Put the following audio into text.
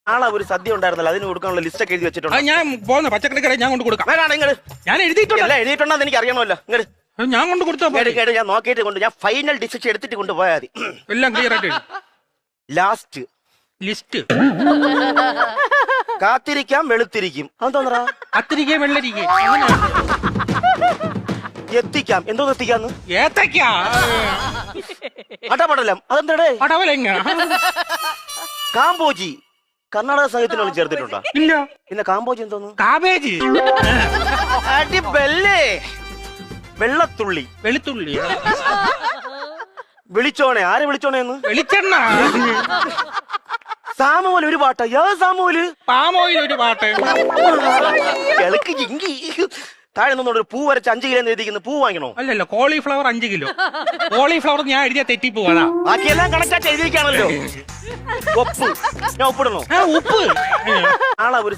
നാളെ ഒരു സദ്യ ഉണ്ടായിരുന്നല്ലോ, അതിന് കൊടുക്കാനുള്ള ലിസ്റ്റ് ഒക്കെ എഴുതി വെച്ചിട്ടുണ്ട്. ഞാൻ പോകുന്ന പച്ചക്കറി കടയിൽ ഞാൻ കൊണ്ട് കൊടുക്കാം. വേണം ഇങ്ങട്. ഞാൻ എഴുതിയിട്ടുണ്ട്. അല്ല എഴുതിയിട്ടുണ്ടെന്ന് എനിക്ക് അറിയണമല്ലോ. ഇങ്ങട് ഞാൻ കൊണ്ട് കൊടുത്താ കേട് ഞാൻ നോക്കിയിട്ട് കൊണ്ട് ഞാൻ ഫൈനൽ ഡിസിഷൻ എടുത്തിട്ട് കൊണ്ടുപോയാൽ മതി. എല്ലാം ക്ലിയർ ആയിട്ട് ലാസ്റ്റ് ലിസ്റ്റ്. കാത്തിരിക്കാം വെളുത്തിരിക്കും. അതെന്തോന്നറാ? കത്തിരിക്ക വെള്ളരിക്ക എത്തിക്കാം. എന്തോ എത്തിക്കാന്ന്? ഏത്തക്കാ അടപടലം. അതെന്തടേ? പടവലങ്ങ. കാമ്പോജി കർണാടക സംഗീതത്തിനോട് ചേർത്തിട്ടുണ്ടോ? ഇല്ല. പിന്നെ കാമ്പോജി എന്തോന്നു? കാബേജ്. അടിബെല്ലേ. വെള്ളത്തുള്ളി. വെളുത്തുള്ളി. വിളിച്ചോണേ. ആരെ വിളിച്ചോണേന്ന്? വെളിച്ചെണ്ണ. സാമുവൽ ഒരു പാട്ടാ. ഏത് സാമുവല്? പാമോയിൽ ഒരു പാട്ട്. കിളക്ക് ജിങ്കി. താഴെ നിന്നോട് ഒരു പൂ വരച്ച് 5 കിലോ എഴുതിക്കുന്ന പൂ വാങ്ങണോ? അല്ലല്ലോ, കോളിഫ്ലവർ 5 കിലോ. കോളിഫ്ലവർ ഞാൻ എഴുതിയ തെറ്റിപ്പോവാ. ബാക്കിയെല്ലാം കണക്കാറ്റ് എഴുതിയിരിക്കാണല്ലോ. ഒപ്പ് ഞാൻ ഒപ്പിടണോ? ഉപ്പ്. നാളെ ഒരു